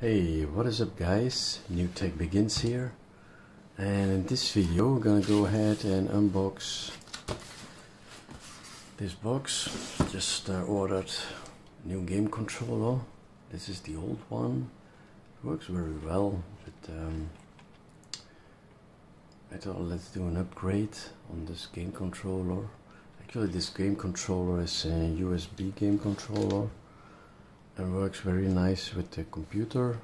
Hey, what is up guys? New Tech Begins here, and in this video we're gonna go ahead and unbox this box. Just ordered a new game controller. This is the old one. It works very well, but I thought let's do an upgrade on this game controller. Actually this game controller is a USB game controller and works very nice with the computer,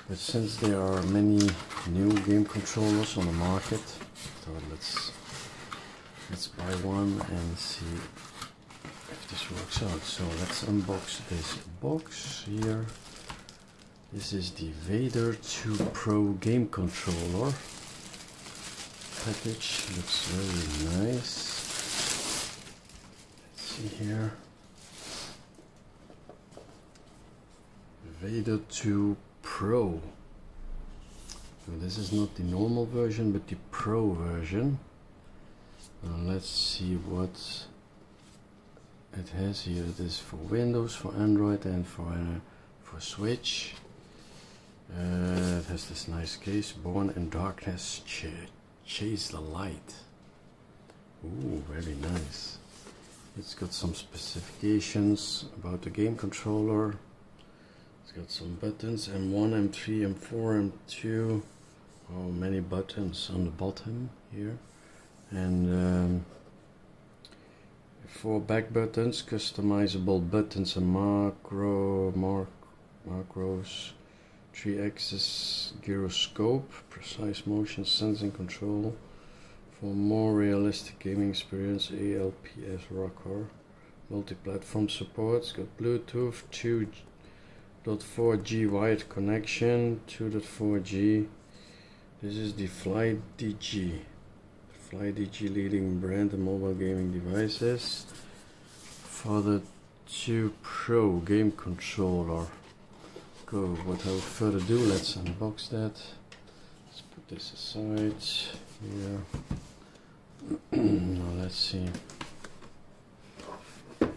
but since there are many new game controllers on the market, so let's buy one and see if this works out. So let's unbox this box here. This is the Vader 2 Pro game controller. Package looks very nice. Let's see here. Vader 2 Pro. So this is not the normal version, but the Pro version. Let's see what it has here. It is for Windows, for Android, and for Switch. It has this nice case. Born in darkness, chase the light. Ooh, very nice. It's got some specifications about the game controller. It's got some buttons, M1, M3, M4, M2. Oh, many buttons on the bottom here. And 4 back buttons, customizable buttons and macros, 3-axis gyroscope, precise motion sensing control for more realistic gaming experience, ALPS rocker, multi-platform support. It's got Bluetooth, 2.4G wired connection, 2.4G. This is the FlyDG. FlyDG leading brand of mobile gaming devices. For the 2 Pro game controller. Go, without further ado, let's unbox that. Let's put this aside here. Now let's see if I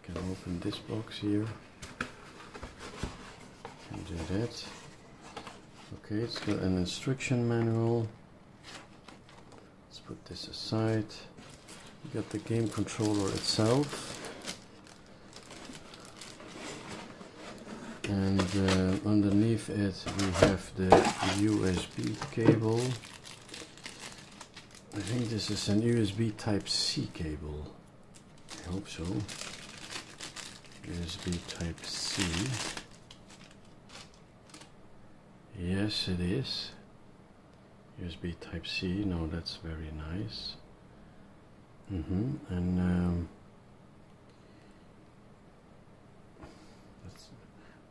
can open this box here. Do that. Okay, it's got an instruction manual. Let's put this aside. You got the game controller itself, and underneath it we have the USB cable. I think this is an USB Type-C cable. I hope so. USB Type-C. Yes, it is. USB Type-C. No, that's very nice. And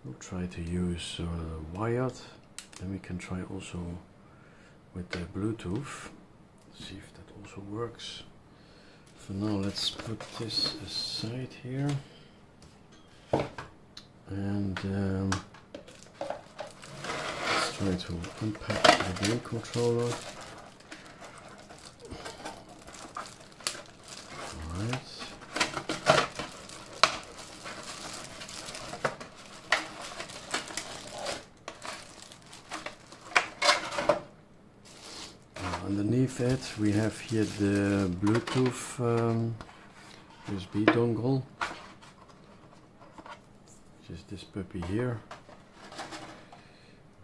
we'll try to use wired. Then we can try also with the Bluetooth. See if that also works. For now, let's put this aside here. And try to unpack the game controller. Alright. Underneath it we have here the Bluetooth USB dongle, which is this puppy here.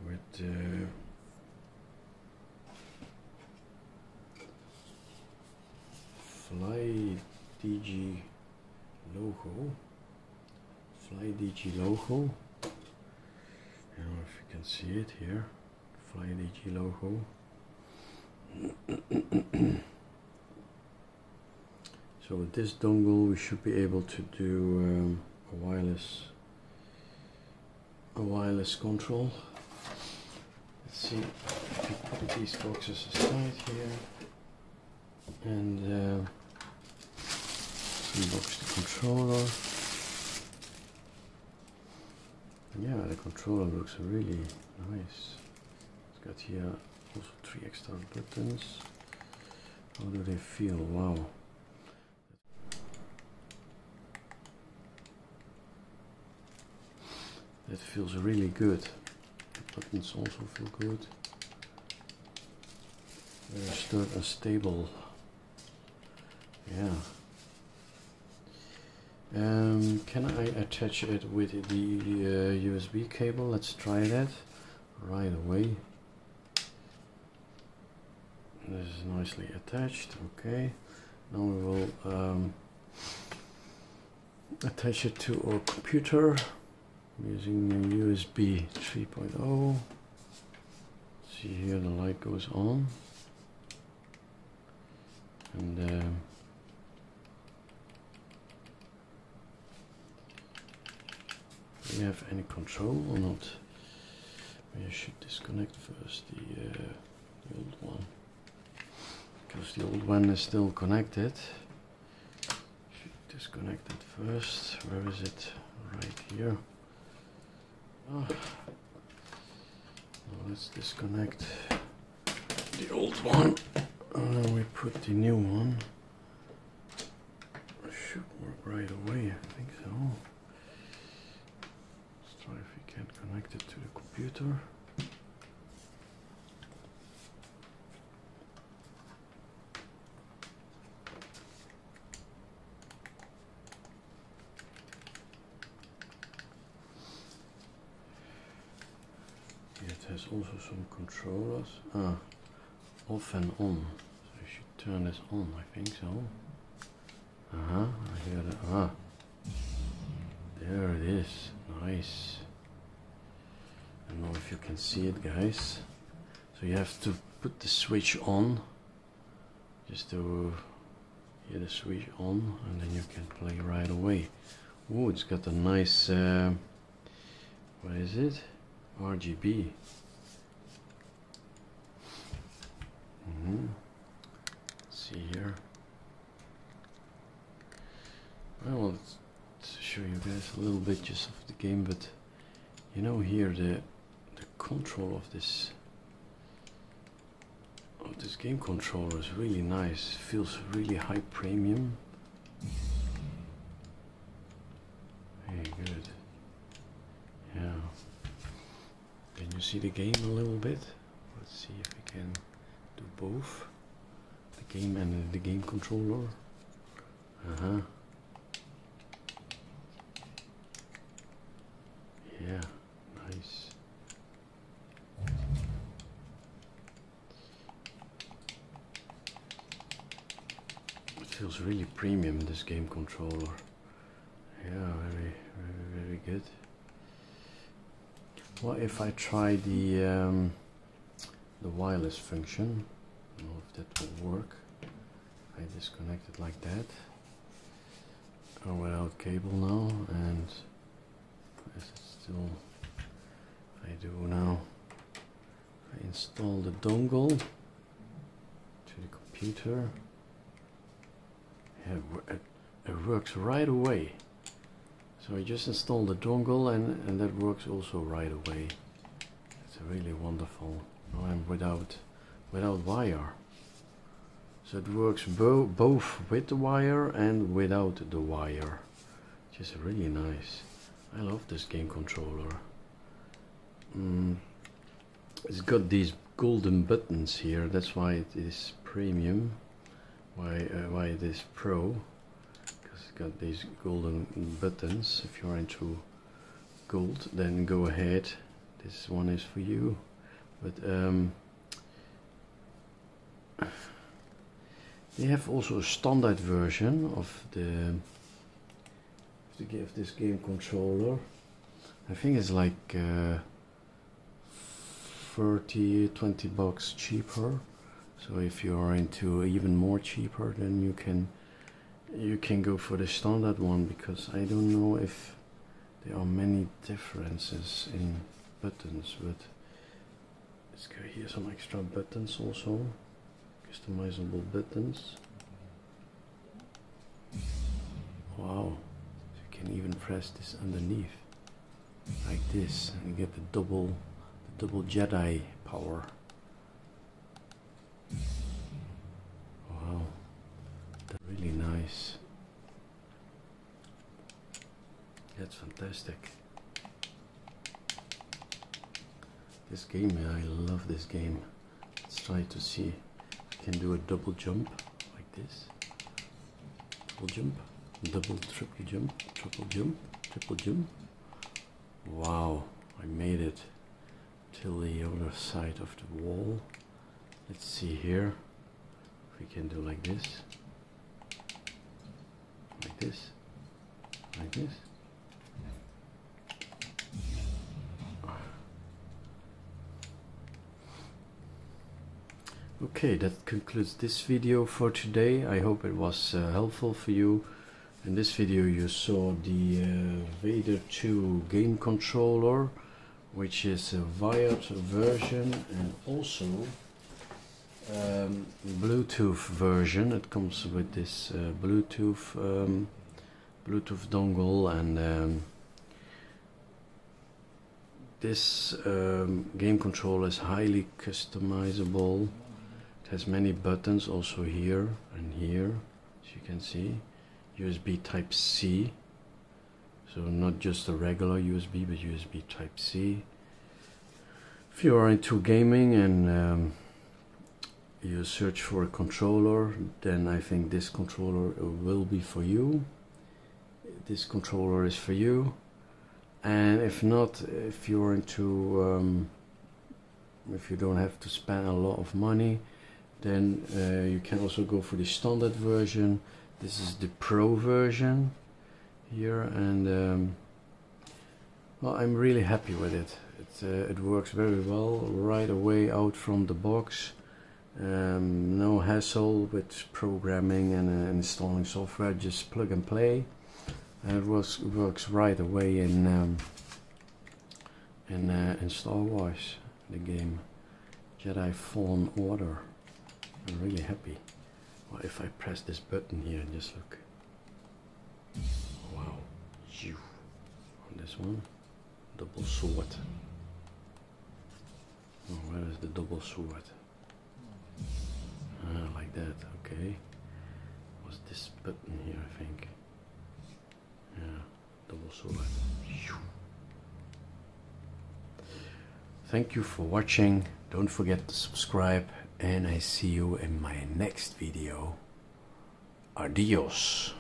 With FlyDG logo. FlyDG logo. I don't know if you can see it here. FlyDG logo. So with this dongle we should be able to do a wireless control. Let's see if we put these boxes aside here and unbox the controller. Yeah, the controller looks really nice. It's got here also 3 extra buttons. How do they feel? Wow. That feels really good. The buttons also feel good. Very sturdy and stable. Yeah. Can I attach it with the USB cable? Let's try that right away. This is nicely attached. Okay. Now we will attach it to our computer using the USB 3.0. See here, the light goes on, and do we have any control or not? I should disconnect first the old one, because the old one is still connected. Should disconnect it first. Where is it? Right here. Oh. Now let's disconnect the old one, and then we put the new one. It should work right away, I think so. Let's try if we can connect it to the computer. It has also some controllers. Off and on. So I should turn this on, I think so. I hear that. There it is. Nice. I don't know if you can see it, guys. So you have to put the switch on, just to hear the switch on, and then you can play right away. Oh, it's got a nice, what is it? RGB. Let's see here. I want to show you guys a little bit just of the game, but you know here the control of this game controller is really nice. It feels really high premium. Very good. Yeah. Can you see the game a little bit? Let's see if we can do both. The game and the game controller. Yeah, nice. It feels really premium, this game controller. Yeah, very good. What if I try the wireless function? I don't know if that will work. I disconnect it like that. Go without cable now, and is it still? If I do now, if I install the dongle to the computer, yeah, it works right away. So I just install the dongle, and that works also right away. It's really wonderful. Now I'm without wire. So it works both with the wire and without the wire. Which is really nice. I love this game controller. It's got these golden buttons here. That's why it is premium. Why it is pro. It's got these golden buttons. If you're into gold, then go ahead. This one is for you. But they have also a standard version of this game controller. I think it's like 20 bucks cheaper. So if you are into even more cheaper, then you can go for the standard one, because I don't know if there are many differences in buttons, but let's go here, some extra buttons also, customizable buttons. Wow, so you can even press this underneath like this, and you get the double Jedi power. Wow, that's really nice. That's fantastic. This game, I love this game. Let's try to see if I can do a double jump like this. Double jump, double, triple jump, triple jump, triple jump. Wow, I made it till the other side of the wall. Let's see here if we can do like this, like this, like this. Okay, that concludes this video for today. I hope it was helpful for you. In this video you saw the Vader 2 game controller, which is a wired version and also Bluetooth version. It comes with this Bluetooth dongle, and this game controller is highly customizable. It has many buttons also here and here, as you can see. USB Type-C, so not just a regular USB, but USB Type-C. If you are into gaming and you search for a controller, then I think this controller will be for you. This controller is for you. And if not, if you're into if you don't have to spend a lot of money, then you can also go for the standard version. This is the Pro version here, and well, I'm really happy with it. It works very well right away out from the box. No hassle with programming and installing software, just plug and play, and it works right away in Star Wars, the game Jedi Fallen Order. I'm really happy. Well, if I press this button here, just look. Wow. On this one, double sword. Oh, where is the double sword? Like that, okay. What's this button here, I think? Yeah, double sword. Thank you for watching. Don't forget to subscribe, and I see you in my next video. Adios.